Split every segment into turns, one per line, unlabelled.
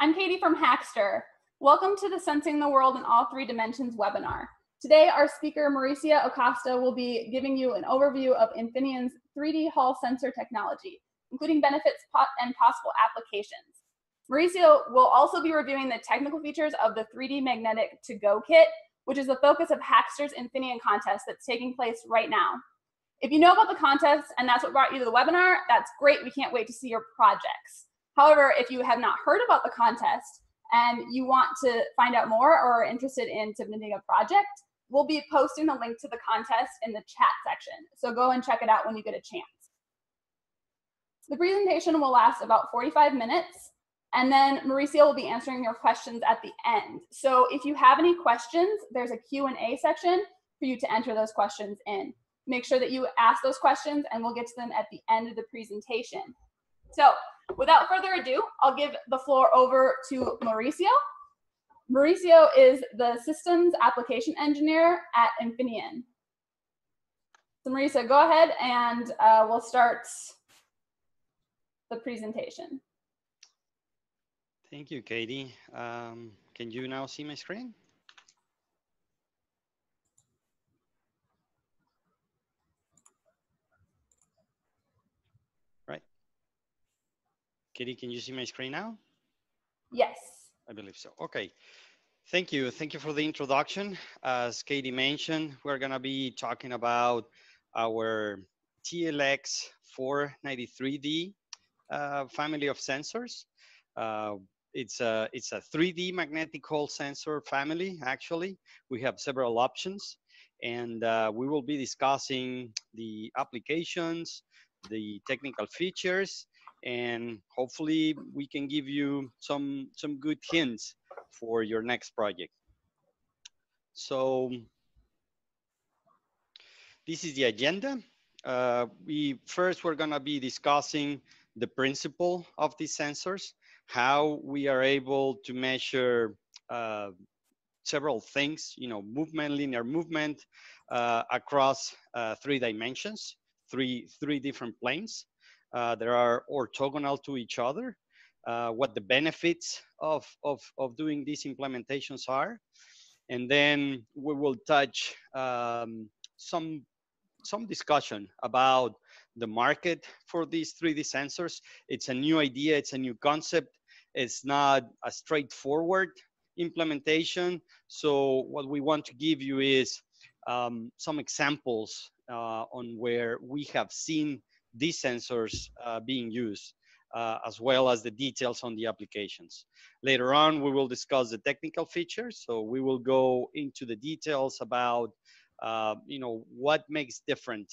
I'm Katie from Hackster. Welcome to the Sensing the World in All Three Dimensions webinar. Today, our speaker, Mauricio Acosta, will be giving you an overview of Infineon's 3D Hall sensor technology, including benefits and possible applications. Mauricio will also be reviewing the technical features of the 3D Magnetic To-Go kit, which is the focus of Hackster's Infineon contest that's taking place right now. If you know about the contest and that's what brought you to the webinar, that's great. We can't wait to see your projects. However, if you have not heard about the contest and you want to find out more or are interested in submitting a project, we'll be posting the link to the contest in the chat section. So go and check it out when you get a chance. The presentation will last about 45 minutes, and then Mauricio will be answering your questions at the end. So if you have any questions, there's a Q&A section for you to enter those questions in. Make sure that you ask those questions and we'll get to them at the end of the presentation. So without further ado, I'll give the floor over to Mauricio. Mauricio is the Systems Application Engineer at Infineon. So Mauricio, go ahead and we'll start the presentation.
Thank you, Katie. Can you now see my screen? Right. Katie, can you see my screen now?
Yes.
I believe so. Okay. Thank you. Thank you for the introduction. As Katie mentioned, we're going to be talking about our TLX 493D family of sensors. It's a 3D magnetic Hall sensor family, actually. We have several options, and we will be discussing the applications, the technical features, and hopefully we can give you some good hints for your next project. So this is the agenda. We're going to be discussing the principle of these sensors, how we are able to measure several things, movement, linear movement across 3 dimensions, three different planes that are orthogonal to each other, what the benefits of doing these implementations are. And then we will touch some discussion about the market for these 3D sensors. It's a new idea, it's a new concept. It's not a straightforward implementation. So what we want to give you is some examples on where we have seen these sensors being used, as well as the details on the applications. Later on, we will discuss the technical features. So we will go into the details about what makes different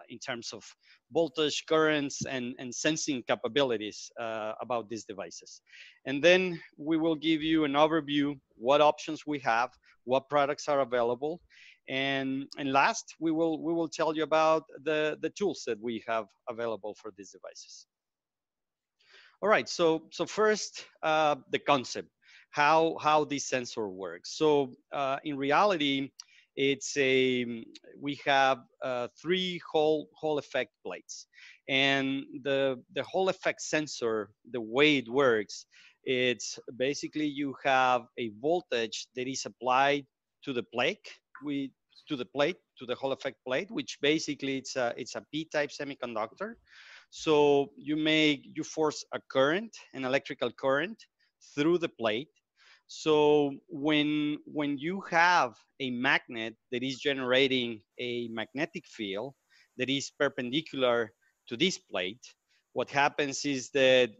in terms of voltage, currents, and sensing capabilities about these devices. And then we will give you an overview, what options we have, what products are available. And last, we will tell you about the tools that we have available for these devices. All right, so first, the concept, how this sensor works. So in reality, we have 3 Hall effect plates, and the Hall effect sensor, the way it works, it's basically you have a voltage that is applied to the plate, to the Hall effect plate, which basically it's a P-type semiconductor. So you force a current, an electrical current, through the plate. So when you have a magnet that is generating a magnetic field that is perpendicular to this plate, what happens is that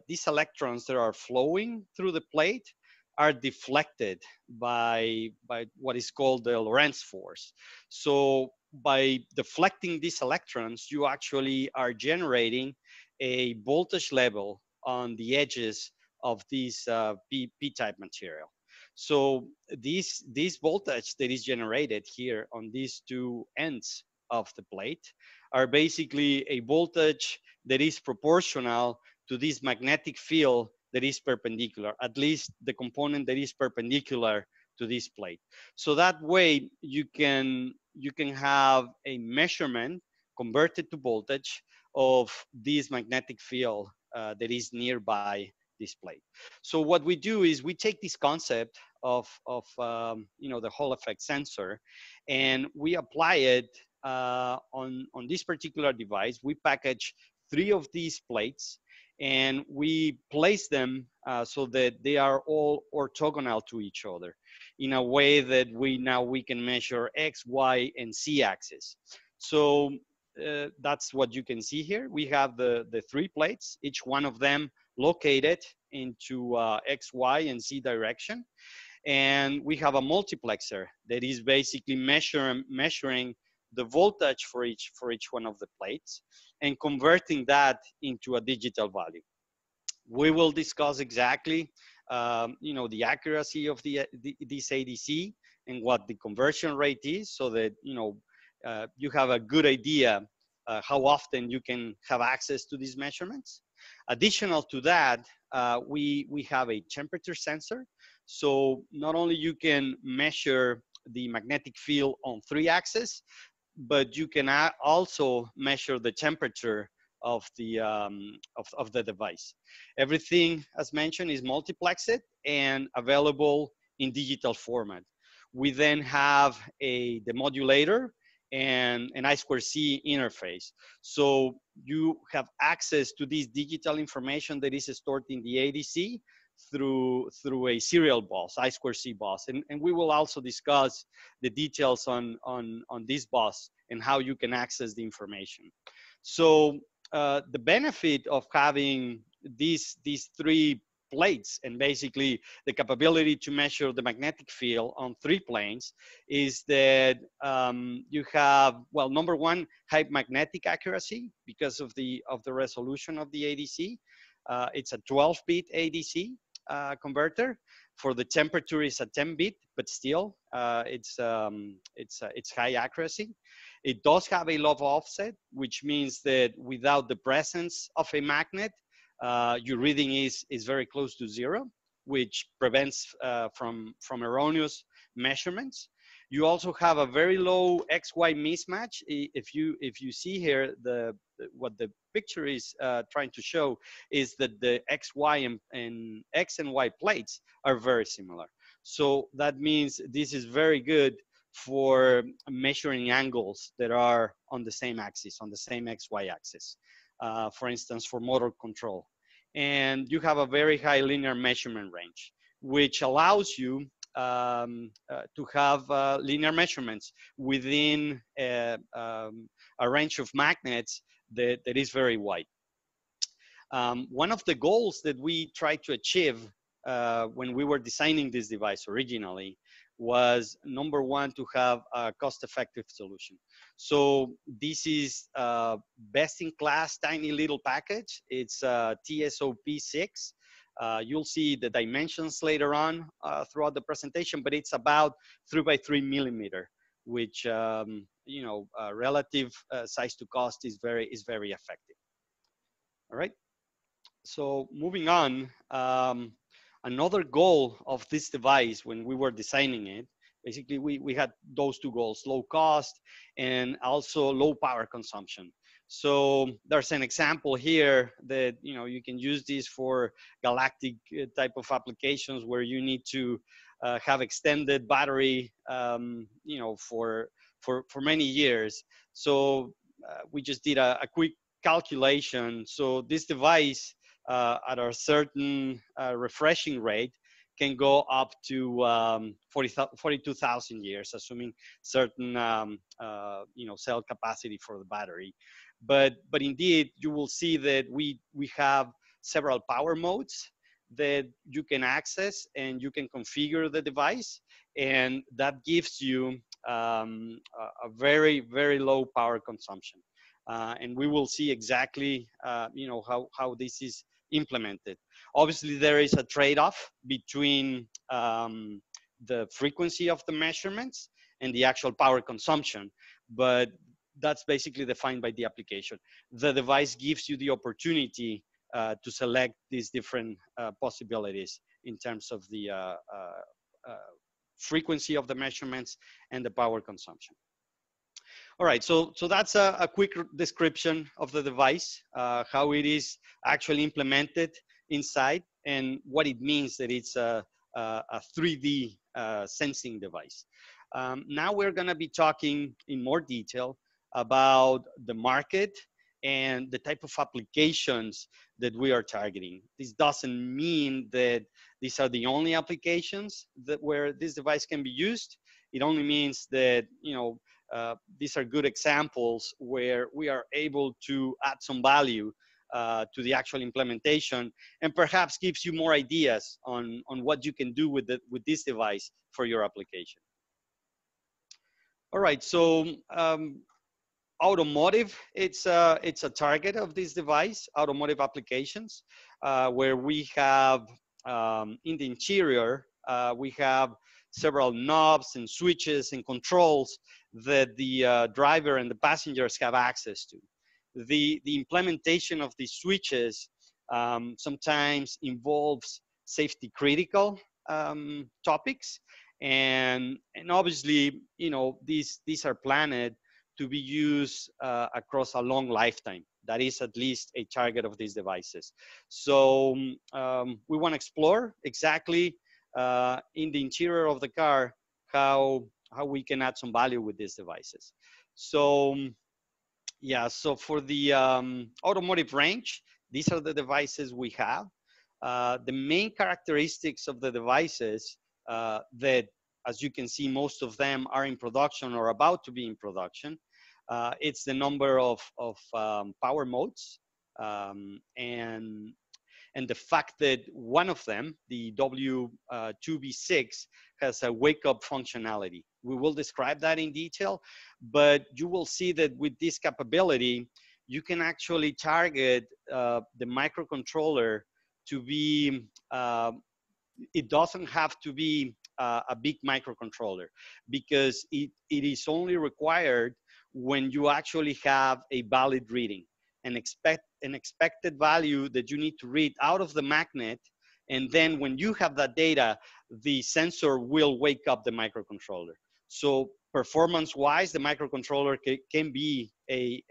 these electrons that are flowing through the plate are deflected by what is called the Lorentz force. So by deflecting these electrons, you actually are generating a voltage level on the edges of this P-type material. So this voltage that is generated here on these 2 ends of the plate are basically a voltage that is proportional to this magnetic field that is perpendicular, at least the component that is perpendicular to this plate. So that way you can have a measurement converted to voltage of this magnetic field that is nearby this plate. So what we do is we take this concept of you know, the Hall effect sensor, and we apply it on this particular device. We package 3 of these plates, and we place them so that they are all orthogonal to each other in a way that we can measure X, Y, and Z axis. So that's what you can see here. We have the 3 plates, each one of them located into X, Y, and Z direction. And we have a multiplexer that is basically measuring the voltage for each one of the plates and converting that into a digital value. We will discuss exactly you know, the accuracy of this ADC and what the conversion rate is, so that you know you have a good idea how often you can have access to these measurements. Additional to that, we have a temperature sensor. So not only you can measure the magnetic field on 3 axes, but you can also measure the temperature of the device. Everything, as mentioned, is multiplexed and available in digital format. We then have the modulator and an I2C interface. So you have access to this digital information that is stored in the ADC through a serial bus, I2C bus. And we will also discuss the details on this bus and how you can access the information. So the benefit of having these 3 plates and basically the capability to measure the magnetic field on 3 planes is that you have, well, number one, high magnetic accuracy because of the resolution of the ADC. It's a 12-bit ADC converter. For the temperature, is a 10-bit, but still it's high accuracy. It does have a low offset, which means that without the presence of a magnet, your reading is very close to 0, which prevents from erroneous measurements. You also have a very low XY mismatch. If you see here, what the picture is trying to show is that the XY and X and Y plates are very similar. So that means this is very good for measuring angles that are on the same axis, on the same XY axis, for instance, for motor control. And you have a very high linear measurement range, which allows you to have linear measurements within a range of magnets that is very wide. One of the goals that we tried to achieve when we were designing this device originally was, number one, to have a cost-effective solution. So this is a best-in-class tiny little package. It's TSOP6. You'll see the dimensions later on throughout the presentation, but it's about 3 by 3 millimeter, which you know, relative size to cost is very effective. All right. So moving on, another goal of this device when we were designing it, basically we had those 2 goals: low cost and also low power consumption. So there's an example here that, you know, you can use this for galactic type of applications where you need to have extended battery, you know, for many years. So we just did a quick calculation. So this device at a certain refreshing rate can go up to 42,000 years, assuming certain you know, cell capacity for the battery. But indeed, you will see that we have several power modes that you can access, and you can configure the device, and that gives you a very low power consumption. And we will see exactly you know, how this is implemented. Obviously, there is a trade-off between the frequency of the measurements and the actual power consumption, but that's basically defined by the application. The device gives you the opportunity to select these different possibilities in terms of the frequency of the measurements and the power consumption. All right, so that's a quick description of the device, how it is actually implemented inside. and what it means that it's a 3D sensing device. Now we're going to be talking in more detail about the market and the type of applications that we are targeting. This doesn't mean that these are the only applications that where this device can be used. It only means that, these are good examples where we are able to add some value to the actual implementation, and perhaps gives you more ideas on what you can do with this device for your application. All right, so automotive, it's a target of this device, automotive applications, where we have in the interior, we have several knobs and switches and controls that the driver and the passengers have access to. The implementation of these switches sometimes involves safety critical topics, and obviously, these are planned to be used across a long lifetime. That is at least a target of these devices. So we want to explore exactly in the interior of the car how we can add some value with these devices. So yeah, so for the automotive range, these are the devices we have. The main characteristics of the devices that, as you can see, most of them are in production or about to be in production. It's the number of power modes, and the fact that one of them, the W2B6, has a wake-up functionality. We will describe that in detail, but you will see that with this capability, you can actually target the microcontroller to be, it doesn't have to be a big microcontroller, because it is only required when you actually have a valid reading, an expected value that you need to read out of the magnet. And then when you have that data, the sensor will wake up the microcontroller. So performance-wise, the microcontroller can be a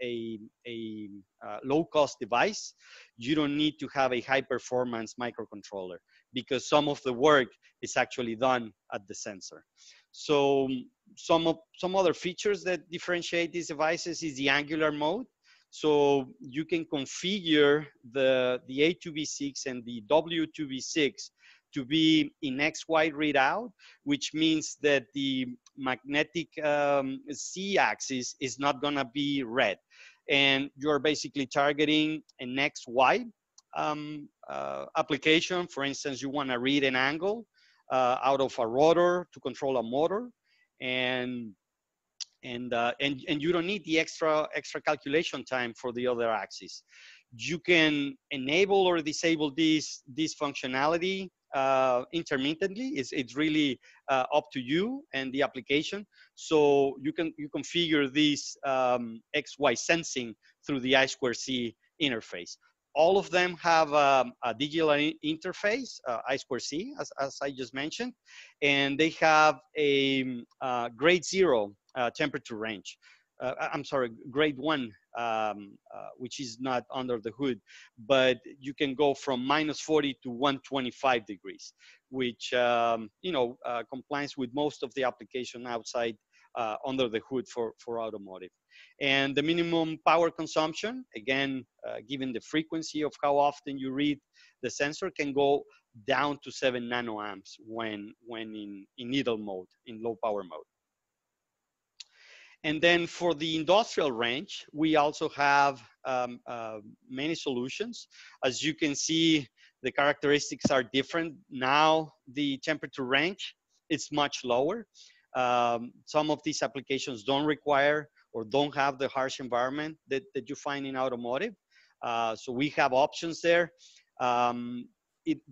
low-cost device. You don't need to have a high-performance microcontroller, because some of the work is actually done at the sensor. So some other features that differentiate these devices is the angular mode. So you can configure the A2B6 and the W2B6 to be in XY readout, which means that the magnetic Z-axis is not going to be red. And you're basically targeting an XY application. For instance, you want to read an angle out of a rotor to control a motor, and you don't need the extra calculation time for the other axis. You can enable or disable this functionality intermittently. It's really up to you and the application. So you configure this XY sensing through the I2C interface. All of them have a digital interface, I2C, as I just mentioned, and they have a grade 0 temperature range. I'm sorry, grade 1, which is not under the hood, but you can go from -40 to 125 degrees, which complies with most of the application outside under the hood for automotive. And the minimum power consumption, again, given the frequency of how often you read the sensor, can go down to 7 nanoamps when in idle mode, in low power mode. And then for the industrial range, we also have many solutions. As you can see, the characteristics are different. Now, the temperature range is much lower. Some of these applications don't require or don't have the harsh environment that you find in automotive. So we have options there.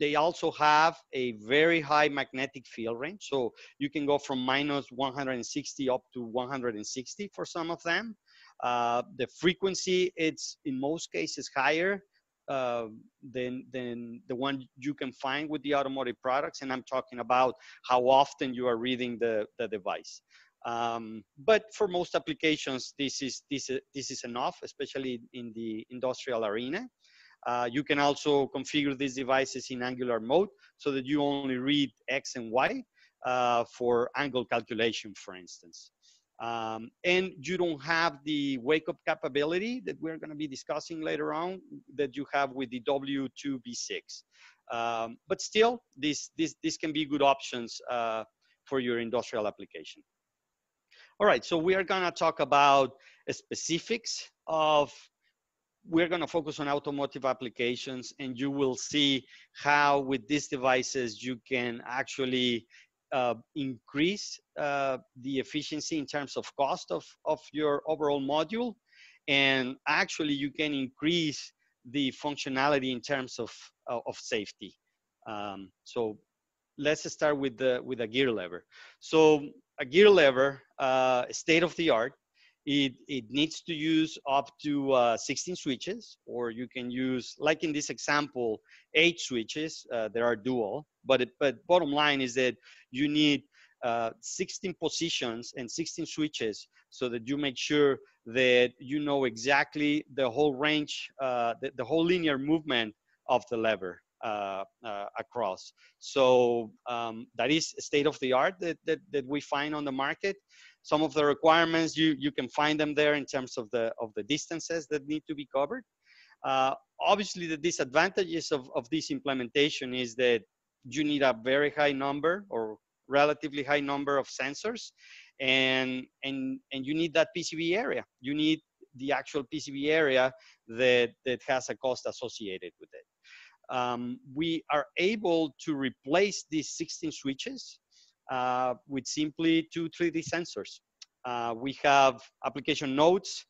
They also have a very high magnetic field range. So you can go from -160 up to 160 for some of them. The frequency, it's in most cases higher than the one you can find with the automotive products. And I'm talking about how often you are reading the device. But for most applications, this is enough, especially in the industrial arena. You can also configure these devices in angular mode so that you only read X and Y for angle calculation, for instance. And you don't have the wake-up capability that we're going to be discussing later on that you have with the W2B6. But still, this can be good options for your industrial application. All right, so we are going to talk about specifics of, we're going to focus on automotive applications, and you will see how with these devices you can actually increase the efficiency in terms of cost of your overall module, and actually you can increase the functionality in terms of safety. So let's start with a gear lever. So a gear lever, state of the art. It needs to use up to 16 switches, or you can use, like in this example, 8 switches. There are dual, but bottom line is that you need 16 positions and 16 switches so that you make sure that you know exactly the whole range, the whole linear movement of the lever across. So that is state of the art that we find on the market. Some of the requirements, you can find them there in terms of the distances that need to be covered. Obviously, the disadvantages of this implementation is that you need a very high number or relatively high number of sensors, and you need that PCB area. You need the actual PCB area that has a cost associated with it. We are able to replace these 16 switches with simply 2 3D sensors. We have application nodes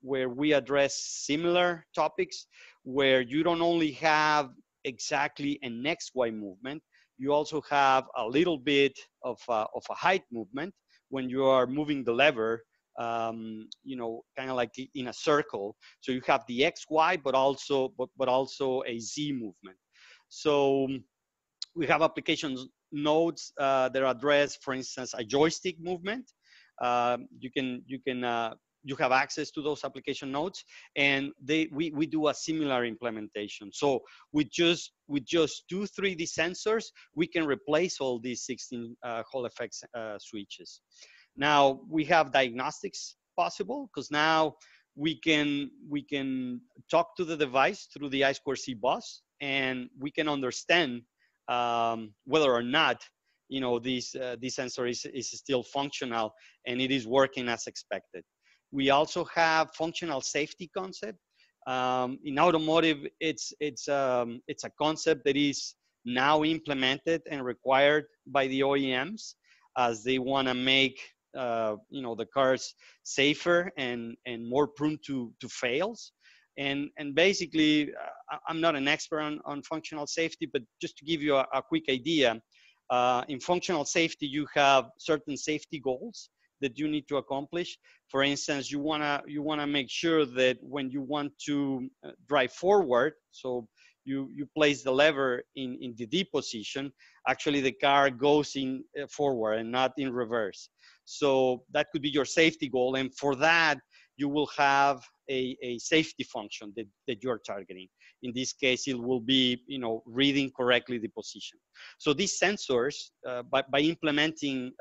where we address similar topics, where you don't only have exactly an XY movement, you also have a little bit of a height movement when you are moving the lever, you know, kind of like in a circle. So you have the XY, but also a Z movement. So we have applications nodes that address, for instance, a joystick movement. You have access to those application nodes, and we do a similar implementation. So with just 2 3D sensors, we can replace all these 16 Hall effects switches. Now we have diagnostics possible, because now we can talk to the device through the I2C bus, and we can understand whether or not, you know, this sensor is still functional and it is working as expected. We also have functional safety concept. In automotive, it's a concept that is now implemented and required by the OEMs, as they want to make you know, the cars safer and more prone to fails. And basically, I'm not an expert on functional safety, but just to give you a quick idea, in functional safety, you have certain safety goals that you need to accomplish. For instance, you wanna make sure that when you want to drive forward, so you place the lever in the D position, actually the car goes in forward and not in reverse. So that could be your safety goal, and for that, you will have a safety function that you're targeting. In this case, it will be, you know, reading correctly the position. So these sensors, by implementing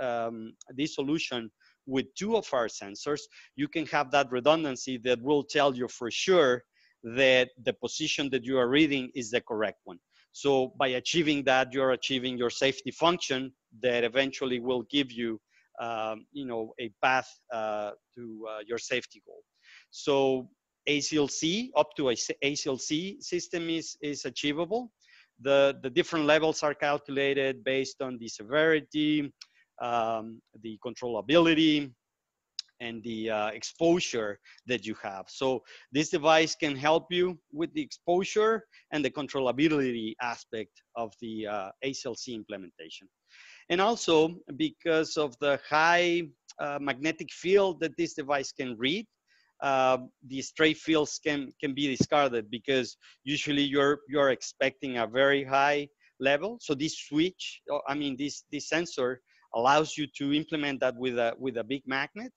this solution with 2 of our sensors, you can have that redundancy that will tell you for sure that the position that you are reading is the correct one. So by achieving that, you're achieving your safety function that eventually will give you, you know, a path to your safety goal. So ACLC, up to a ACLC system is achievable. The different levels are calculated based on the severity, the controllability, and the exposure that you have. So this device can help you with the exposure and the controllability aspect of the ACLC implementation. And also, because of the high magnetic field that this device can read, the stray fields can be discarded, because usually you're expecting a very high level. So this switch, I mean, this sensor allows you to implement that with a big magnet.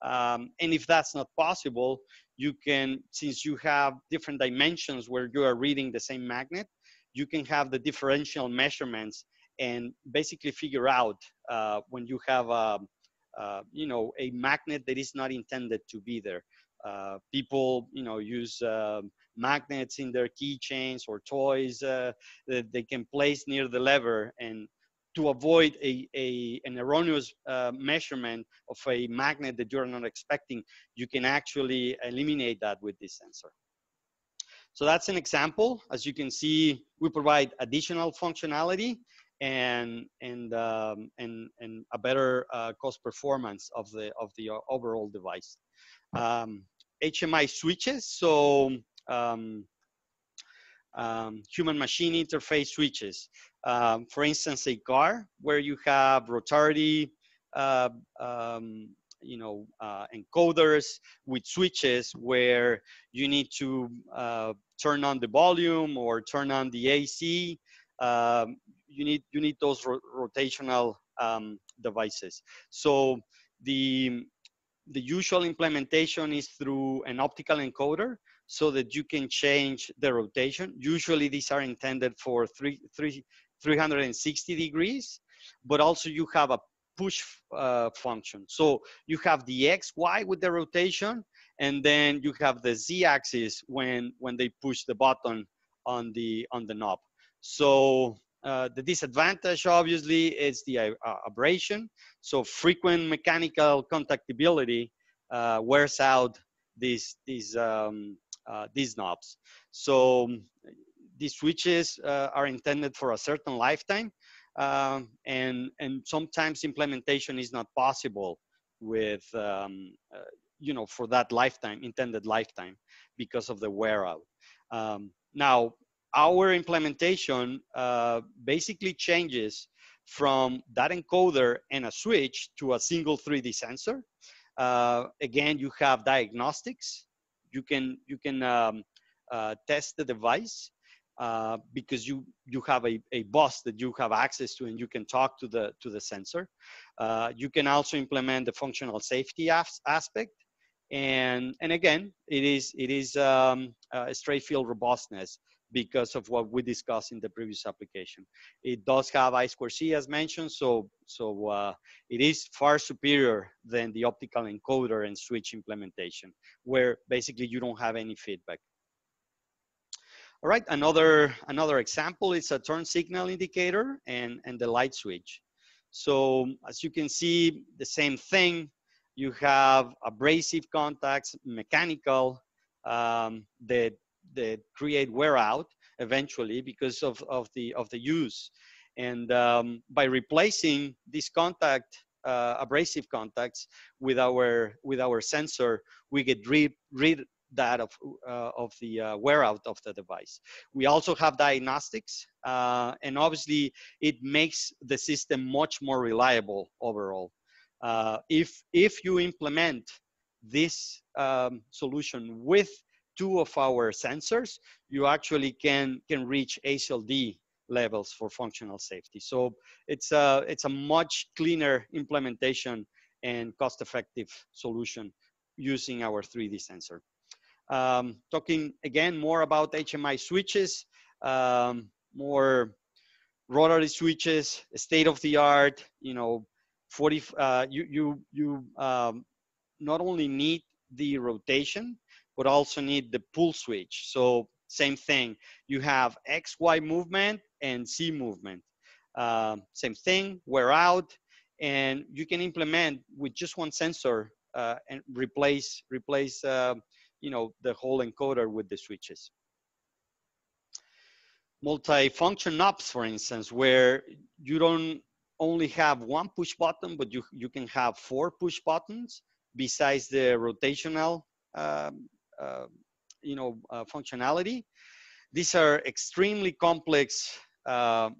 And if that's not possible, you can, since you have different dimensions where you are reading the same magnet, you can have the differential measurements and basically figure out when you have a magnet that is not intended to be there. People, use magnets in their keychains or toys that they can place near the lever, and to avoid an erroneous measurement of a magnet that you're not expecting, you can actually eliminate that with this sensor. So that's an example. As you can see, we provide additional functionality and a better cost performance of the overall device. HMI switches, so human machine interface switches. For instance, a car where you have rotary, uh, um, encoders with switches where you need to turn on the volume or turn on the AC. You need those rotational devices. So the usual implementation is through an optical encoder so that you can change the rotation. Usually these are intended for 360 degrees, but also you have a push function. So you have the X, Y with the rotation, and then you have the Z axis when they push the button on the knob. So the disadvantage obviously is the abrasion. So frequent mechanical contactability wears out these knobs. So these switches are intended for a certain lifetime, and sometimes implementation is not possible with for that intended lifetime because of the wear out. Now, our implementation basically changes from that encoder and a switch to a single 3D sensor. Again, you have diagnostics. You can test the device because you have a bus that you have access to, and you can talk to the sensor. You can also implement the functional safety aspect. And again, it is a straight field robustness because of what we discussed in the previous application. It does have I2C as mentioned, so it is far superior than the optical encoder and switch implementation, where basically you don't have any feedback. All right, another example is a turn signal indicator and the light switch. So as you can see, the same thing. You have abrasive contacts, mechanical, that create wear out eventually because of the use. And by replacing this contact, abrasive contacts with our sensor, we get rid that of the wear out of the device. We also have diagnostics, and obviously it makes the system much more reliable overall. If you implement this solution with two of our sensors, you actually can reach HLD levels for functional safety. So it's a much cleaner implementation and cost-effective solution using our 3D sensor. Talking again more about HMI switches, more rotary switches, state of the art. You not only need the rotation, but also need the pull switch. So same thing, you have X, Y movement and Z movement. Same thing, wear out, and you can implement with just one sensor and replace the whole encoder with the switches. Multi-function knobs, for instance, where you don't only have one push button, but you can have 4 push buttons besides the rotational functionality. These are extremely complex.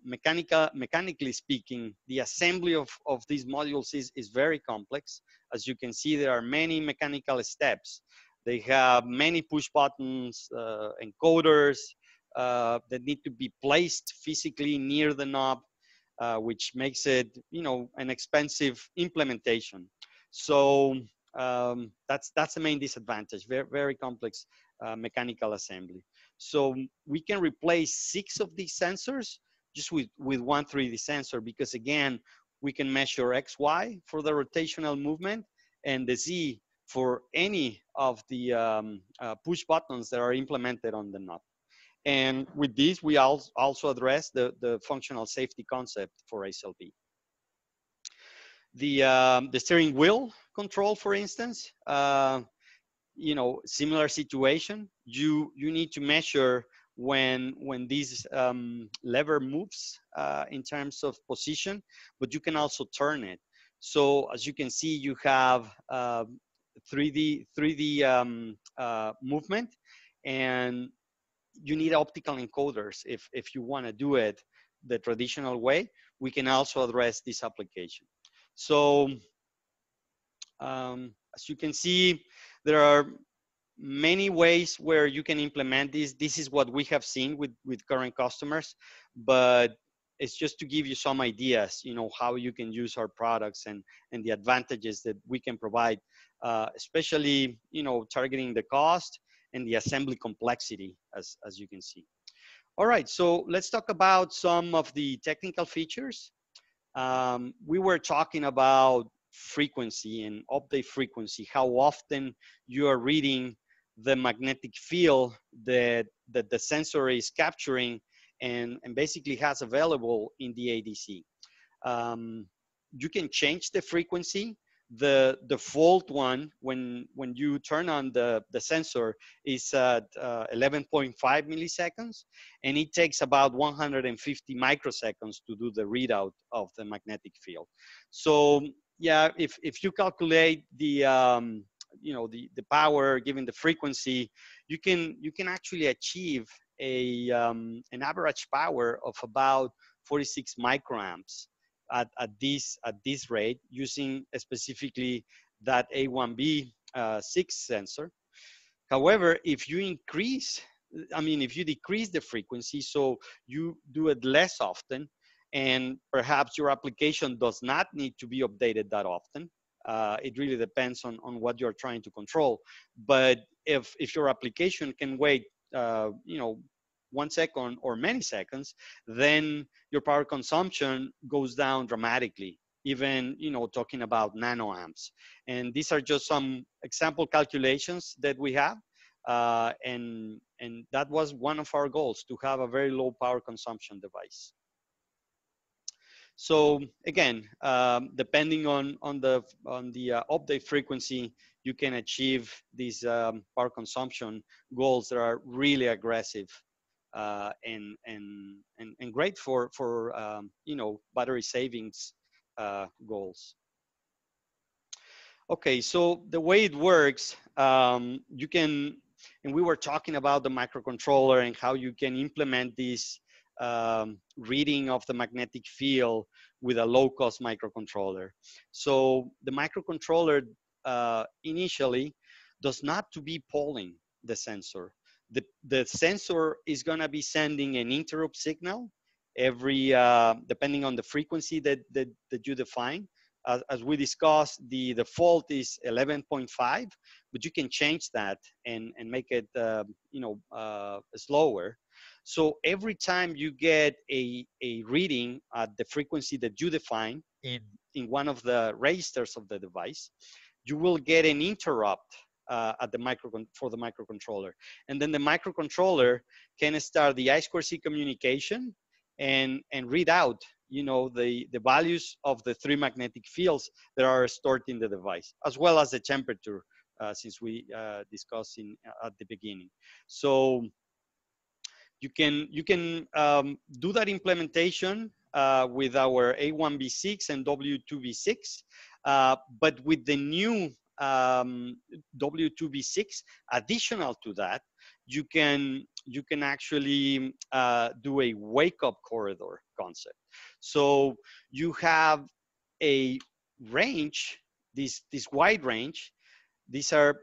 Mechanically speaking, the assembly of these modules is very complex. As you can see, there are many mechanical steps. They have many push buttons, encoders that need to be placed physically near the knob, which makes it, an expensive implementation. So That's the main disadvantage. Very, very complex mechanical assembly. So we can replace 6 of these sensors just with one 3D sensor, because again, we can measure X, Y for the rotational movement, and the Z for any of the push buttons that are implemented on the knob. And with this, we also address the functional safety concept for SLB. The steering wheel control, for instance, you know, similar situation. You need to measure when this lever moves in terms of position, but you can also turn it. So as you can see, you have 3D movement, and you need optical encoders if you want to do it the traditional way. We can also address this application. So as you can see, there are many ways where you can implement this. This is what we have seen with current customers, but it's just to give you some ideas, you know, how you can use our products and the advantages that we can provide, especially, you know, targeting the cost and the assembly complexity, as you can see. All right, so let's talk about some of the technical features. We were talking about frequency and update frequency, how often you are reading the magnetic field that the sensor is capturing and basically has available in the ADC. You can change the frequency. The default one, when you turn on the sensor, is at 11.5 milliseconds, and it takes about 150 microseconds to do the readout of the magnetic field. So yeah, if you calculate the you know, the power given the frequency, you can actually achieve an average power of about 46 microamps at this rate, using specifically that A1B6 sensor. However, if you increase, I mean, if you decrease the frequency, so you do it less often, and perhaps your application does not need to be updated that often. It really depends on what you're trying to control. But if your application can wait, you know, 1 second or many seconds, then your power consumption goes down dramatically, even, you know, talking about nanoamps. And these are just some example calculations that we have. And that was one of our goals, to have a very low power consumption device. So again, depending on the update frequency, you can achieve these power consumption goals that are really aggressive and great for you know, battery savings goals. Okay, so the way it works, you can, and we were talking about the microcontroller and how you can implement this reading of the magnetic field with a low-cost microcontroller. So the microcontroller initially does not to be polling the sensor. The sensor is gonna be sending an interrupt signal every, depending on the frequency that you define. As we discussed, the default is 11.5, but you can change that and make it, you know, slower. So every time you get a reading at the frequency that you define in one of the registers of the device, you will get an interrupt at the for the microcontroller. And then the microcontroller can start the I2C communication and read out, you know, the values of the 3 magnetic fields that are stored in the device, as well as the temperature, since we discussed at the beginning. So you can do that implementation with our A1B6 and W2B6, but with the new W2B6, additional to that, you can actually do a wake-up corridor concept. So you have a range, this wide range. These are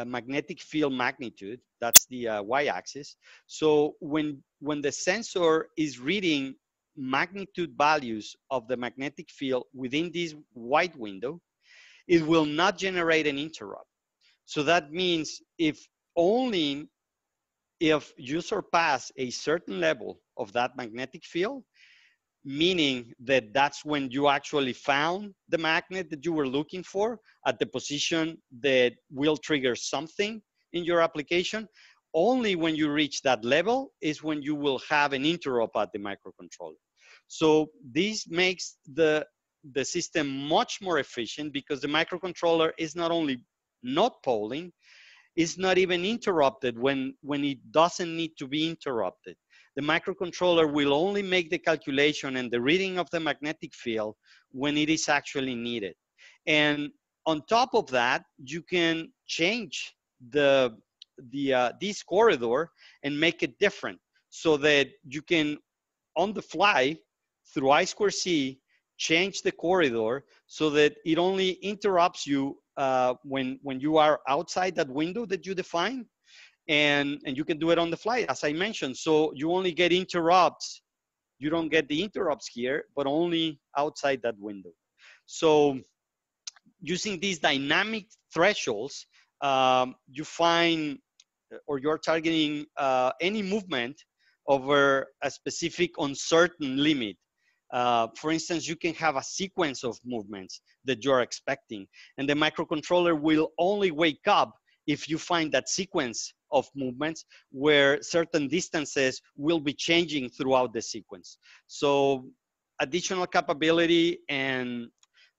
magnetic field magnitude. That's the y-axis. So when the sensor is reading magnitude values of the magnetic field within this wide window, it will not generate an interrupt. So that means only if you surpass a certain level of that magnetic field, meaning that that's when you actually found the magnet that you were looking for at the position that will trigger something in your application. Only when you reach that level is when you will have an interrupt at the microcontroller. So this makes the system much more efficient, because the microcontroller is not only not polling, is not even interrupted when it doesn't need to be interrupted. The microcontroller will only make the calculation and the reading of the magnetic field when it is actually needed. And on top of that, you can change this corridor and make it different, so that you can, on the fly, through I2C, change the corridor so that it only interrupts you when you are outside that window that you define, and you can do it on the fly, as I mentioned. So you only get interrupts. You don't get the interrupts here, but only outside that window. So using these dynamic thresholds, you find, or you're targeting any movement over a specific uncertain limit. For instance, you can have a sequence of movements that you're expecting, and the microcontroller will only wake up if you find that sequence of movements where certain distances will be changing throughout the sequence. So additional capability, and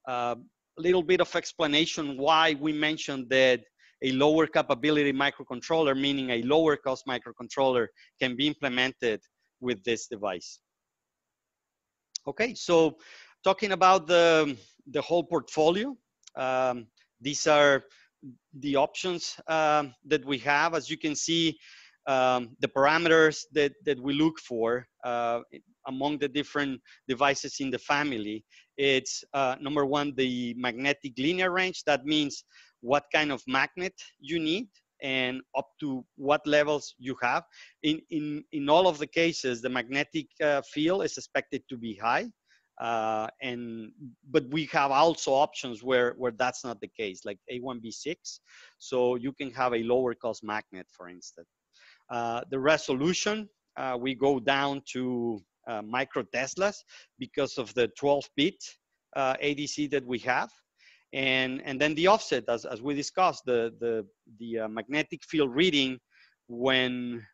a little bit of explanation why we mentioned that a lower capability microcontroller, meaning a lower cost microcontroller, can be implemented with this device. Okay, so talking about the whole portfolio, these are the options that we have. As you can see, the parameters that we look for among the different devices in the family. It's number one, the magnetic linear range. That means what kind of magnet you need and up to what levels you have. In all of the cases, the magnetic field is expected to be high. But we have also options where that's not the case, like A1B6. So you can have a lower cost magnet, for instance. The resolution, we go down to micro Teslas because of the 12-bit ADC that we have. And then the offset, as we discussed, the magnetic field reading when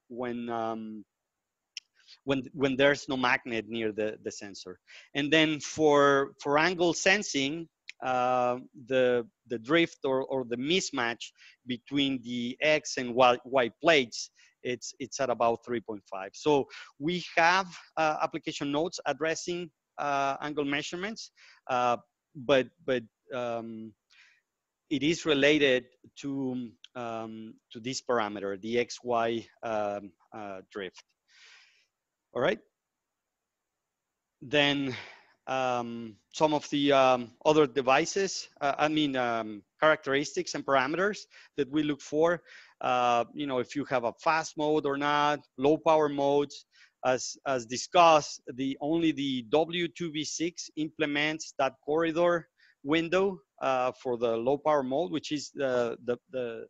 there's no magnet near the sensor. And then for angle sensing, the drift or the mismatch between the X and Y plates, it's at about 3.5. So we have application notes addressing angle measurements, but it is related to this parameter, the XY drift. All right. Then some of the other devices, characteristics and parameters that we look for, if you have a fast mode or not, low power modes. As discussed, only the W2B6 implements that corridor window for the low power mode, which is the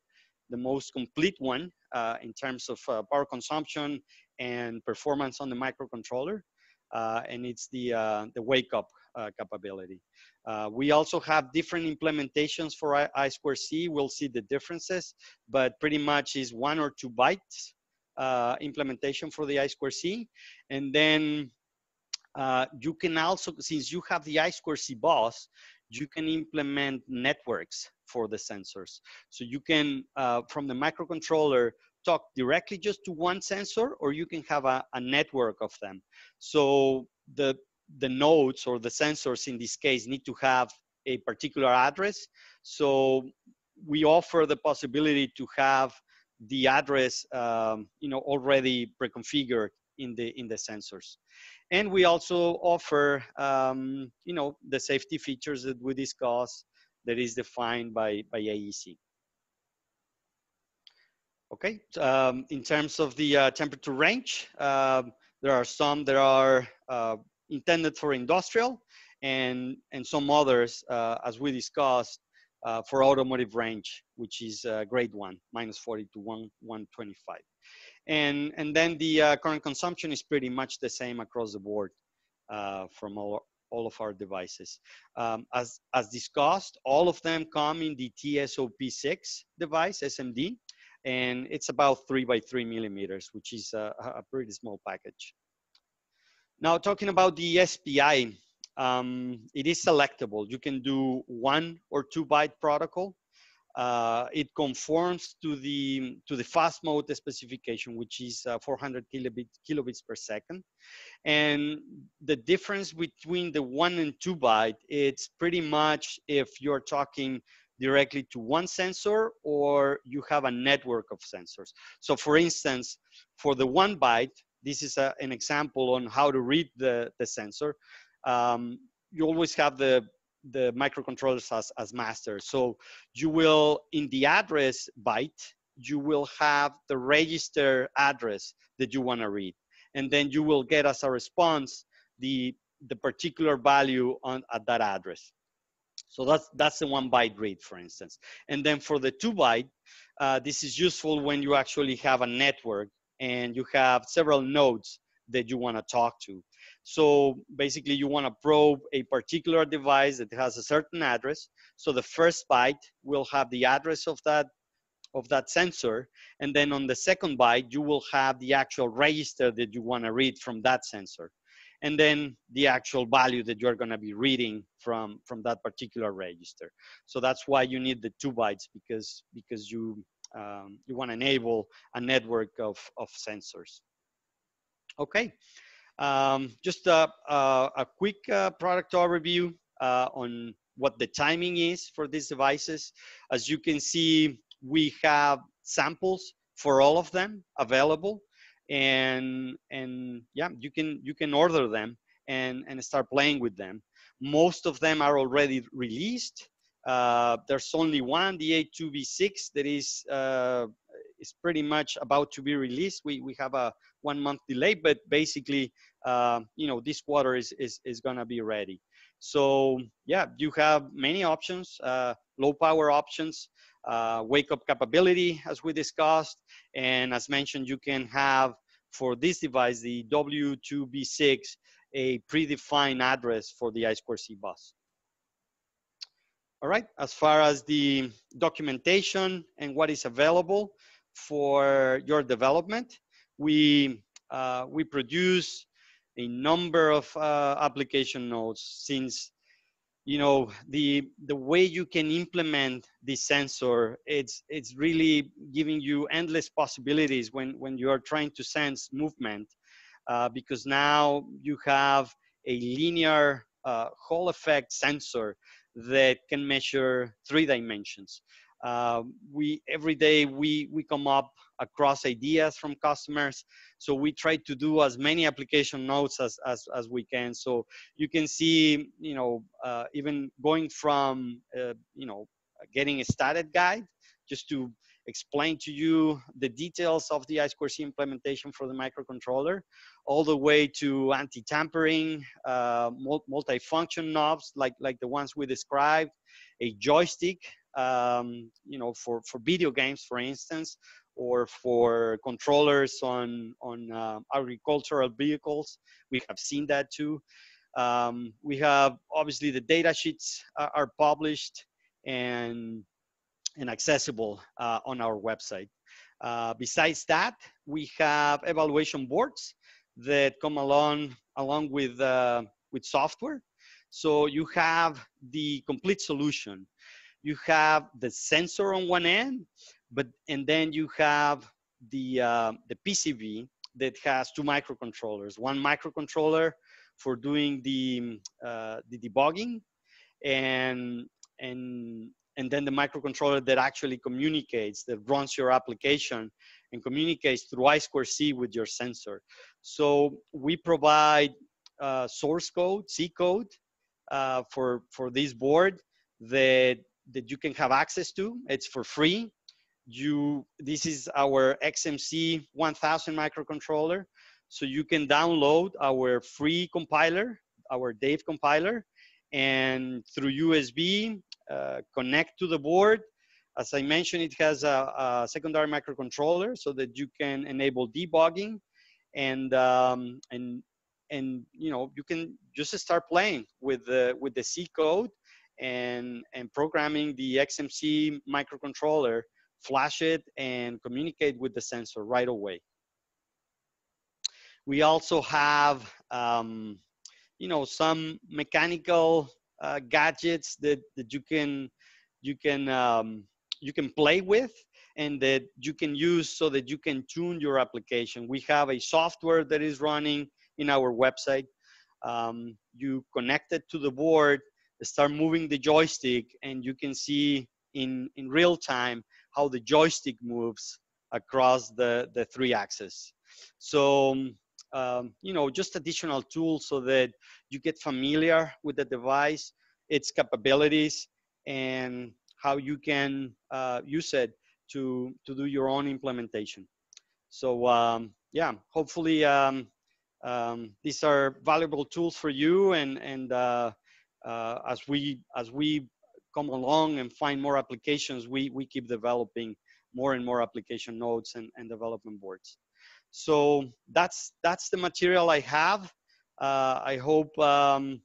most complete one in terms of power consumption and performance on the microcontroller, and it's the wake up capability. We also have different implementations for I2C. We'll see the differences, but pretty much is 1 or 2 bytes implementation for the I2C. And then you can also, since you have the I2C bus, you can implement networks for the sensors. So you can, from the microcontroller, talk directly just to one sensor, or you can have a network of them. So the nodes or the sensors in this case need to have a particular address. So we offer the possibility to have the address already pre-configured in the sensors. And we also offer the safety features that we discussed that is defined by AEC. Okay, in terms of the temperature range, there are some that are intended for industrial, and some others, as we discussed, for automotive range, which is grade 1, -40 to 125. And then the current consumption is pretty much the same across the board from all of our devices. As discussed, all of them come in the TSOP6 device, SMD, and it's about 3 by 3 millimeters, which is a pretty small package. Now, talking about the SPI, it is selectable. You can do 1 or 2 byte protocol. It conforms to the fast mode specification, which is 400 kilobits per second. And the difference between the 1 and 2 byte, it's pretty much if you're talking directly to one sensor or you have a network of sensors. So for instance, for the 1 byte, this is an example on how to read the sensor. You always have the microcontrollers as master. So you will, in the address byte, you will have the register address that you want to read. And then you will get as a response the particular value at that address. So that's the 1 byte read, for instance. And then for the 2 byte, this is useful when you actually have a network and you have several nodes that you want to talk to. So basically you want to probe a particular device that has a certain address. So the first byte will have the address of that sensor. And then on the second byte, you will have the actual register that you want to read from that sensor. And then the actual value that you're going to be reading from that particular register. So that's why you need the 2 bytes, because you want to enable a network of sensors. Okay, just a quick product overview on what the timing is for these devices. As you can see, we have samples for all of them available, and yeah, you can order them and start playing with them. Most of them are already released. There's only one, the A2V6, that is pretty much about to be released. We have a 1 month delay, but basically, this quarter is going to be ready. So yeah, you have many options, low power options, wake up capability, as we discussed. And as mentioned, you can have, for this device, the W2B6, a predefined address for the I2C bus. All right, as far as the documentation and what is available for your development, we produce a number of application notes, since the way you can implement this sensor, it's really giving you endless possibilities when you are trying to sense movement, because now you have a linear Hall effect sensor that can measure 3 dimensions. Every day we come up across ideas from customers, so we try to do as many application notes as we can. So you can see, even going from getting a started guide just to explain to you the details of the I2C implementation for the microcontroller, all the way to anti-tampering, multi-function knobs like the ones we described, a joystick, for video games, for instance, or for controllers on agricultural vehicles. We have seen that too. We have, obviously, the data sheets are published and accessible on our website. Besides that, we have evaluation boards that come along with software. So you have the complete solution. You have the sensor on one end, and then you have the PCB that has 2 microcontrollers. One microcontroller for doing the debugging, and then the microcontroller that actually communicates, that runs your application and communicates through I2C with your sensor. So we provide source code, C code, for this board that you can have access to. It's for free. This is our XMC 1000 microcontroller. So you can download our free compiler, our Dave compiler, and through USB, connect to the board. As I mentioned, it has a secondary microcontroller so that you can enable debugging, and you know, you can just start playing with the C code and programming the XMC microcontroller, flash it, and communicate with the sensor right away. We also have you know, some mechanical gadgets that you can play with and that you can use so that you can tune your application. We have a software that is running in our website. You connect it to the board, start moving the joystick, and you can see in real time how the joystick moves across the three axes. So you know, just additional tools so that you get familiar with the device, its capabilities, and how you can use it to do your own implementation. So yeah, hopefully these are valuable tools for you, and as we come along and find more applications, we keep developing more and more application nodes and development boards. So that's the material I have. I hope I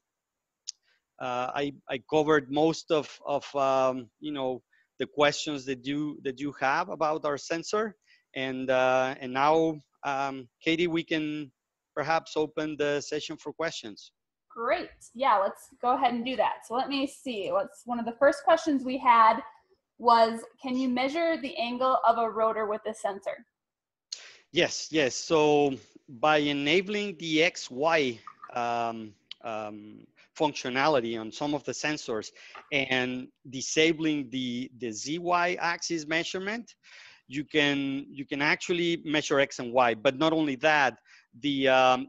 covered most of you know, the questions that you have about our sensor, and now Katie, we can perhaps open the session for questions.
Great. Yeah, let's go ahead and do that. So let me see. One of the first questions we had was, can you measure the angle of a rotor with this sensor?
Yes, yes. So by enabling the XY um, um, functionality on some of the sensors and disabling the ZY axis measurement, you can actually measure X and Y. But not only that, the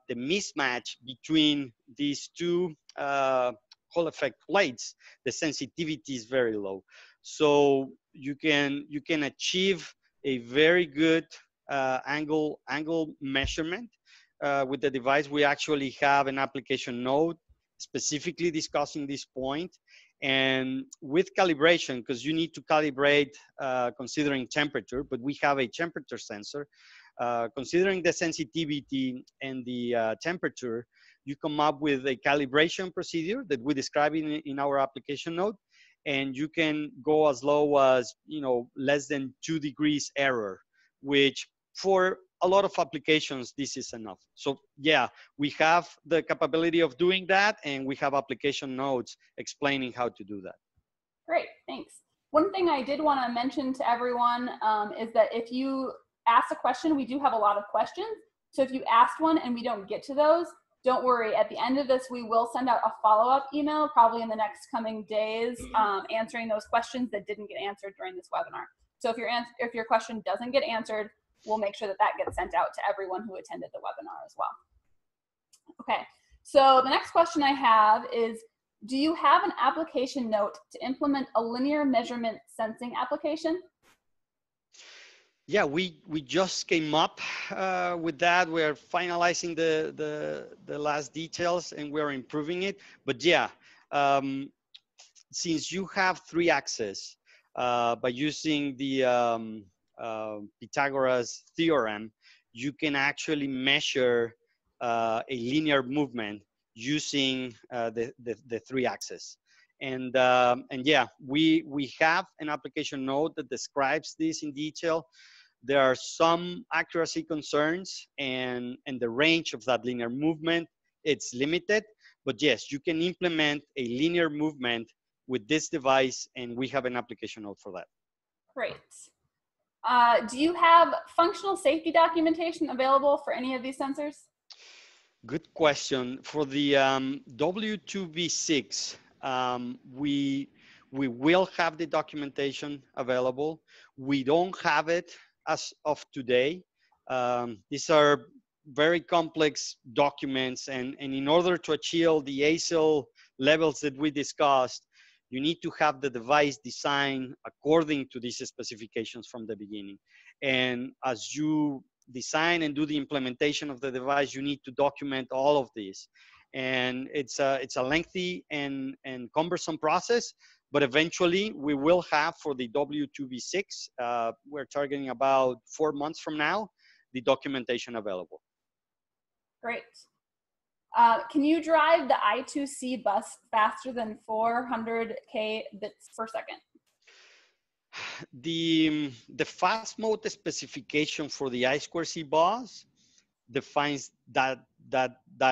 mismatch between these two Hall effect plates, the sensitivity is very low. So you can achieve a very good angle measurement with the device. We actually have an application note specifically discussing this point, and with calibration, because you need to calibrate considering temperature, but we have a temperature sensor. Considering the sensitivity and the temperature, you come up with a calibration procedure that we describe in our application note, and you can go as low as, you know, less than 2 degrees error, which for a lot of applications, this is enough. So yeah, we have the capability of doing that, and we have application notes explaining how to do that.
Great, thanks. One thing I did want to mention to everyone is that if you ask a question, we do have a lot of questions. So if you asked one and we don't get to those, don't worry. At the end of this, we will send out a follow-up email, probably in the next coming days, answering those questions that didn't get answered during this webinar. So if your question doesn't get answered, we'll make sure that that gets sent out to everyone who attended the webinar as well. Okay, so the next question I have is, do you have an application note to implement a linear measurement sensing application?
Yeah, we just came up with that. We're finalizing the last details, and we're improving it. But yeah, since you have 3 axes, by using the Pythagoras theorem, you can actually measure a linear movement using the 3 axes. And yeah, we have an application note that describes this in detail. There are some accuracy concerns, and the range of that linear movement, it's limited. But yes, you can implement a linear movement with this device, and we have an application note for that.
Great. Do you have functional safety documentation available for any of these sensors?
Good question. For the W2V6, we will have the documentation available. We don't have it as of today. These are very complex documents, and in order to achieve the ASIL levels that we discussed, you need to have the device designed according to these specifications from the beginning. And as you design and do the implementation of the device, you need to document all of this. And it's a lengthy and cumbersome process, but eventually we will have for the W2V6, we're targeting about 4 months from now, the documentation available.
Great. Can you drive the I2C bus faster than 400 kbits per second?
The fast mode specification for the I2C bus defines that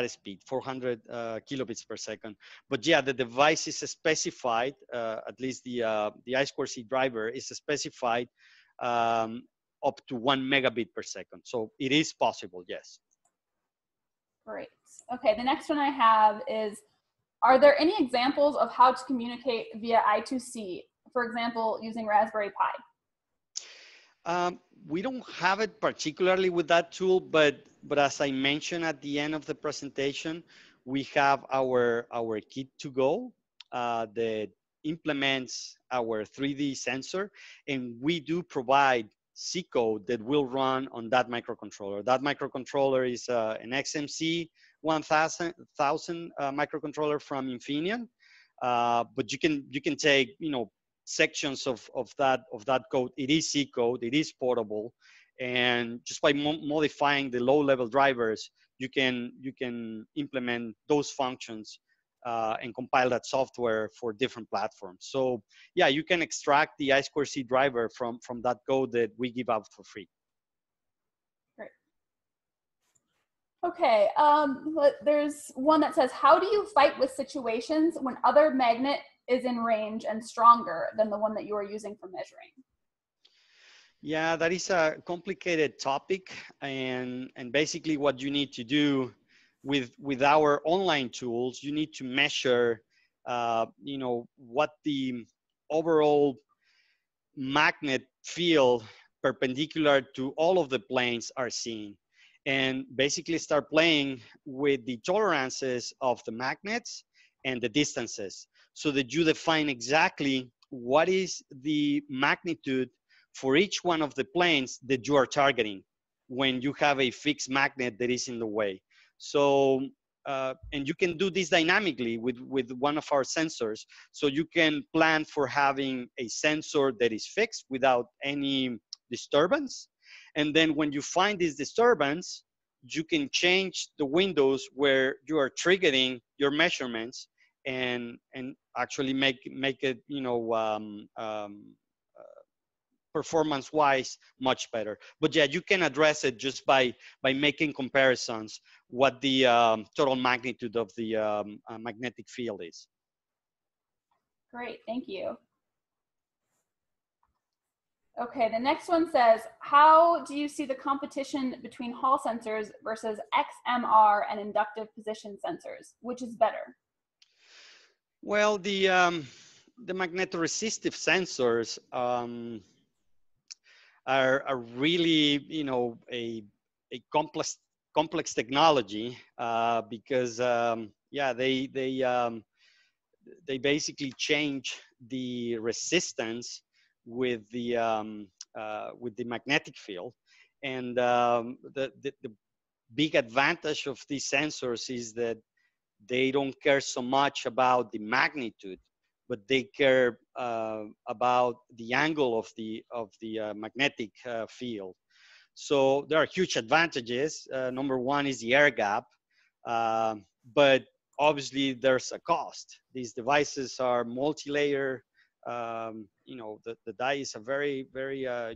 speed, 400 kilobits per second. But yeah, the device is specified, at least the I2C driver is specified up to 1 megabit per second. So it is possible, yes.
Great. Okay, the next one I have is, are there any examples of how to communicate via I2C, for example, using Raspberry Pi?
We don't have it particularly with that tool, but as I mentioned at the end of the presentation, we have our kit to go that implements our 3D sensor, and we do provide C code that will run on that microcontroller. That microcontroller is an XMC 1000 microcontroller from Infineon, but you can take sections of that code. It is C code, it is portable, and just by modifying the low-level drivers, you can implement those functions and compile that software for different platforms. So yeah, you can extract the I2C driver from that code that we give out for free.
Great. Okay, there's one that says, how do you fight with situations when other magnet is in range and stronger than the one that you are using for measuring?
Yeah, that is a complicated topic, and basically what you need to do with our online tools, you need to measure, what the overall magnet field perpendicular to all of the planes are seeing, and basically start playing with the tolerances of the magnets and the distances so that you define exactly what is the magnitude for each one of the planes that you are targeting when you have a fixed magnet that is in the way. So and you can do this dynamically with one of our sensors. So you can plan for having a sensor that is fixed without any disturbance. And then when you find this disturbance, you can change the windows where you are triggering your measurements and actually make it, performance-wise much better. But yeah, you can address it just by making comparisons what the total magnitude of the magnetic field is.
Great, thank you. Okay, the next one says, how do you see the competition between Hall sensors versus XMR and inductive position sensors? Which is better?
Well, the magnetoresistive sensors are really, a complex technology because yeah, they basically change the resistance with the magnetic field, and the big advantage of these sensors is that they don't care so much about the magnitude, but they care about the angle of the magnetic field. So there are huge advantages. Number one is the air gap, but obviously there's a cost. These devices are multi-layer. The die is a very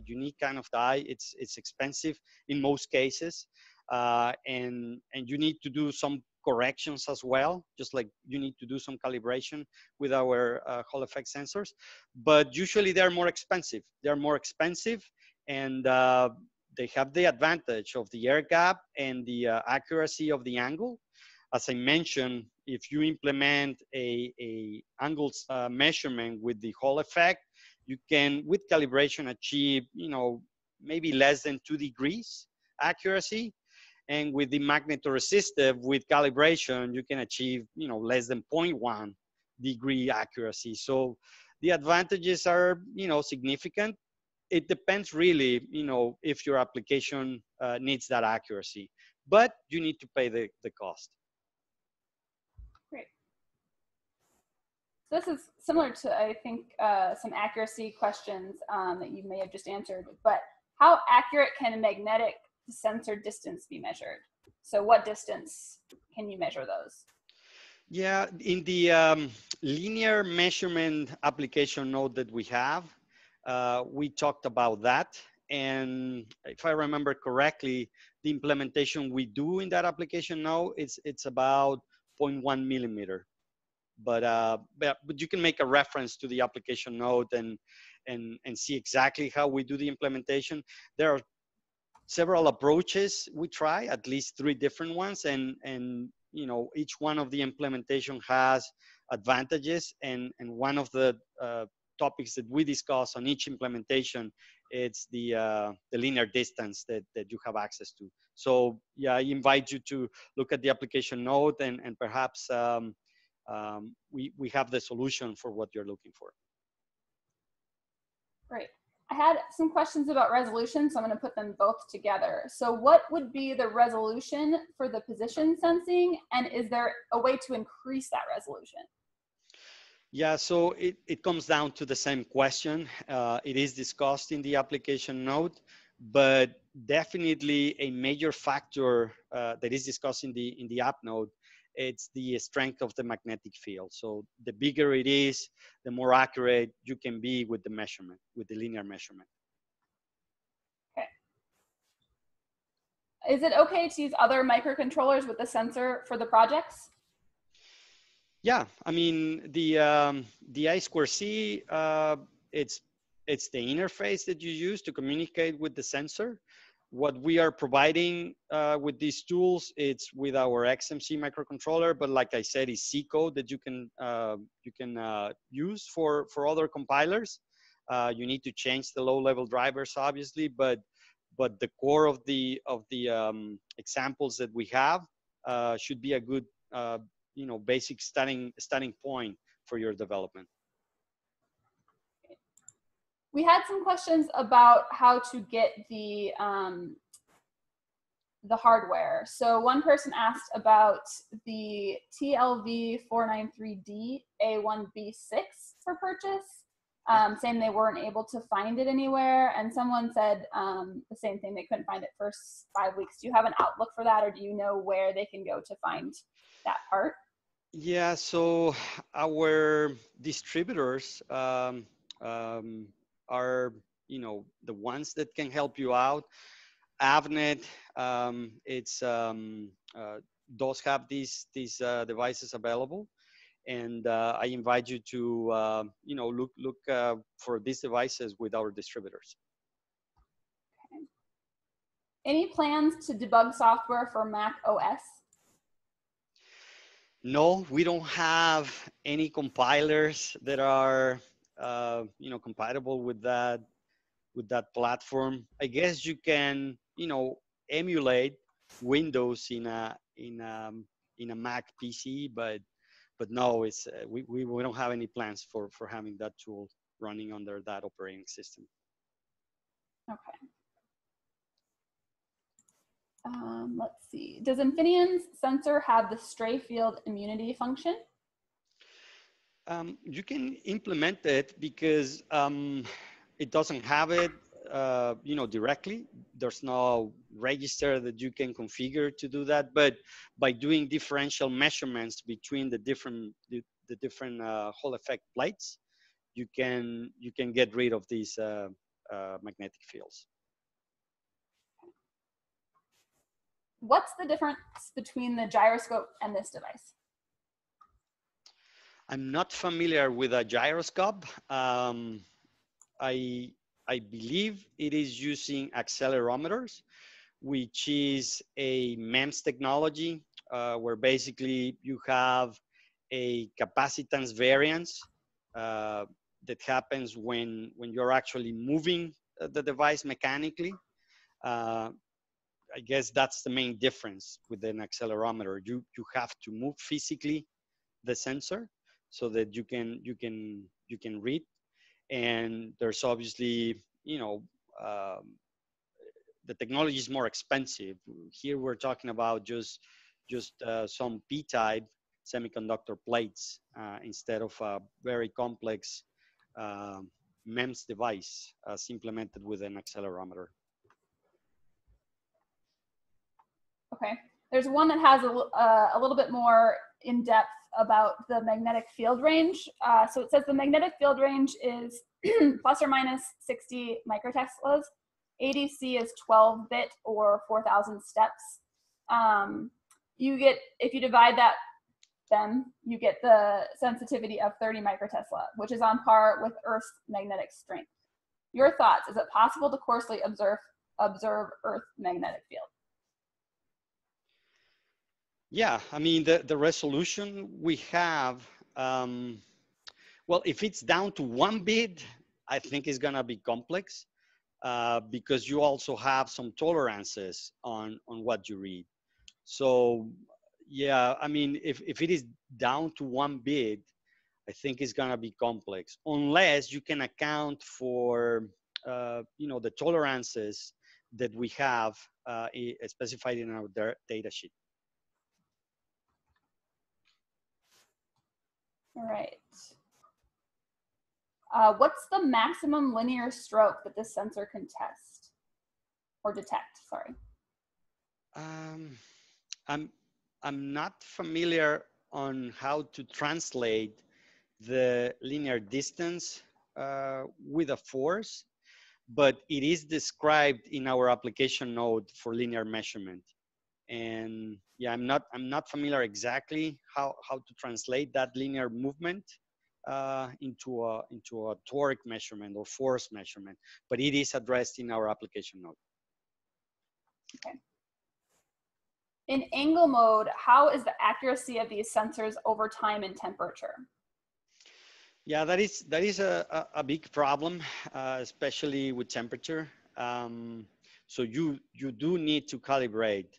unique kind of die. It's expensive in most cases, and you need to do some corrections as well, just like you need to do some calibration with our Hall effect sensors. But usually they're more expensive. They're more expensive, and they have the advantage of the air gap and the accuracy of the angle. As I mentioned, if you implement a angle measurement with the Hall effect, you can, with calibration, achieve, maybe less than 2 degrees accuracy. And with the magnetoresistive, with calibration, you can achieve, less than 0.1 degree accuracy. So the advantages are, significant. It depends really, if your application needs that accuracy, but you need to pay the cost.
So this is similar to, I think, some accuracy questions that you may have just answered, but how accurate can a magnetic sensor distance be measured? So what distance can you measure those?
Yeah, in the linear measurement application node that we have, we talked about that. And if I remember correctly, the implementation we do in that application node, it's about 0.1 millimeter. But you can make a reference to the application node and see exactly how we do the implementation. There are several approaches we try, at least 3 different ones, and you know, each one of the implementation has advantages, and one of the topics that we discuss on each implementation, it's the linear distance that you have access to. So yeah, I invite you to look at the application node, and perhaps we have the solution for what you're looking for.
Great. I had some questions about resolution, so I'm going to put them both together. So what would be the resolution for the position sensing, and is there a way to increase that resolution?
Yeah, so it comes down to the same question. It is discussed in the application note, but definitely a major factor that is discussed in the app note, it's the strength of the magnetic field. So the bigger it is, the more accurate you can be with the measurement, with the linear measurement.
Okay. Is it okay to use other microcontrollers with the sensor for the projects?
Yeah, I mean the I2C, it's the interface that you use to communicate with the sensor. What we are providing with these tools, it's with our XMC microcontroller, but like I said, it's C code that you can use for other compilers. You need to change the low-level drivers, obviously, but the core of the examples that we have should be a good you know, basic starting point for your development.
We had some questions about how to get the hardware. So one person asked about the TLV493D A1B6 for purchase, saying they weren't able to find it anywhere. And someone said the same thing, they couldn't find it for 5 weeks. Do you have an outlook for that, or do you know where they can go to find that part?
Yeah, so our distributors are, you know, the ones that can help you out. Avnet, does have these devices available, and I invite you to you know, look for these devices with our distributors.
Okay. Any plans to debug software for Mac OS?
No, we don't have any compilers that are you know, compatible with that platform. I guess you can, you know, emulate Windows in a Mac PC, but no, it's we don't have any plans for having that tool running under that operating system.
Okay. Let's see. Does Infineon's sensor have the stray field immunity function?
You can implement it because it doesn't have it, you know, directly. There's no register that you can configure to do that. But by doing differential measurements between the different Hall effect plates, you can get rid of these magnetic fields.
What's the difference between the gyroscope and this device?
I'm not familiar with a gyroscope. I believe it is using accelerometers, which is a MEMS technology where basically you have a capacitance variance that happens when you're actually moving the device mechanically. I guess that's the main difference with an accelerometer. You have to move physically the sensor so that you can read. And there's obviously, you know, the technology is more expensive. Here we're talking about just some P-type semiconductor plates instead of a very complex MEMS device as implemented with an accelerometer.
Okay. There's one that has a little bit more in depth about the magnetic field range. So it says the magnetic field range is plus or minus 60 microteslas. ADC is 12-bit or 4,000 steps. You get, if you divide them, you get the sensitivity of 30 microtesla, which is on par with Earth's magnetic strength. Your thoughts, is it possible to coarsely observe Earth's magnetic field?
Yeah, I mean, the resolution we have, well, if it's down to 1 bit, I think it's gonna be complex because you also have some tolerances on what you read. So yeah, I mean, if it is down to 1 bit, I think it's gonna be complex unless you can account for, you know, the tolerances that we have specified in our data sheet.
All right. What's the maximum linear stroke that this sensor can test or detect? Sorry.
I'm not familiar on how to translate the linear distance with a force, but it is described in our application note for linear measurement. And yeah, I'm not familiar exactly how to translate that linear movement into a torque measurement or force measurement, but it is addressed in our application note.
Okay. In angle mode, how is the accuracy of these sensors over time and temperature?
Yeah, that is a big problem, especially with temperature. So you do need to calibrate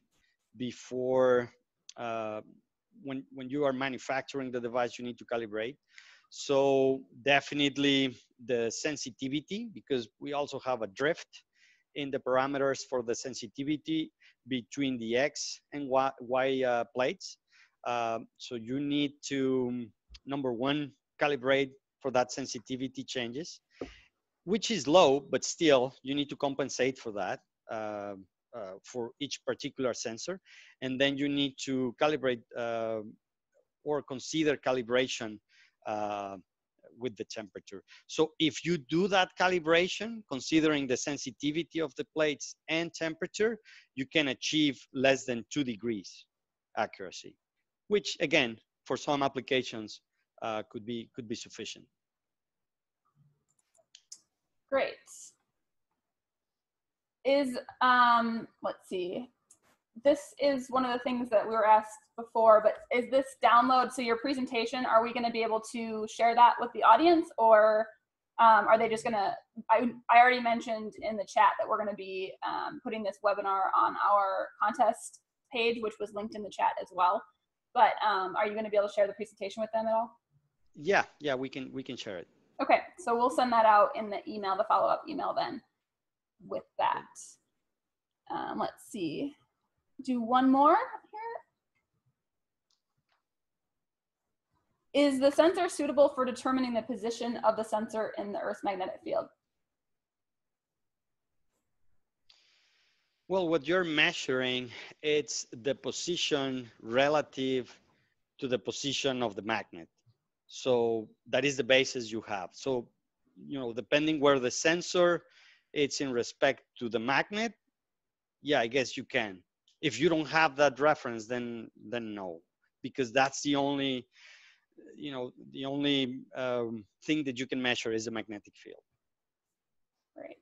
before when you are manufacturing the device, you need to calibrate. So definitely the sensitivity, because we also have a drift in the parameters for the sensitivity between the X and Y plates. So you need to, number one, calibrate for that sensitivity changes, which is low, but still you need to compensate for that for each particular sensor. And then you need to calibrate or consider calibration with the temperature. So if you do that calibration, considering the sensitivity of the plates and temperature, you can achieve less than 2 degrees accuracy, which again, for some applications could be sufficient.
Great. Let's see. This is one of the things that we were asked before, but is this download, so your presentation, are we going to be able to share that with the audience, or are they just going to, I already mentioned in the chat that we're going to be putting this webinar on our contest page, which was linked in the chat as well. But are you going to be able to share the presentation with them at all?
Yeah, we can share it.
Okay, so we'll send that out in the email, the follow-up email then with that. Let's see. Do one more here. Is the sensor suitable for determining the position of the sensor in the Earth's magnetic field?
Well, what you're measuring, it's the position relative to the position of the magnet. So that is the basis you have. So, you know, depending where the sensor, it's in respect to the magnet, yeah, I guess you can. If you don't have that reference, then no, because that's the only, you know, the only thing that you can measure is the magnetic field.
Great.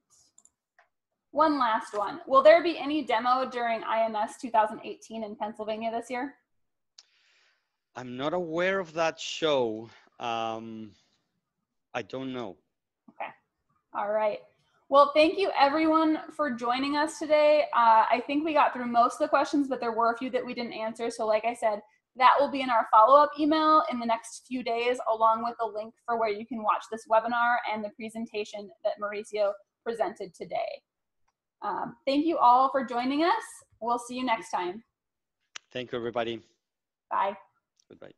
One last one. Will there be any demo during IMS 2018 in Pennsylvania this year?
I'm not aware of that show. I don't know.
Okay. All right. Well, thank you everyone for joining us today. I think we got through most of the questions, but there were a few that we didn't answer. So like I said, that will be in our follow-up email in the next few days, along with a link for where you can watch this webinar and the presentation that Mauricio presented today. Thank you all for joining us. We'll see you next time.
Thank you, everybody.
Bye.
Goodbye.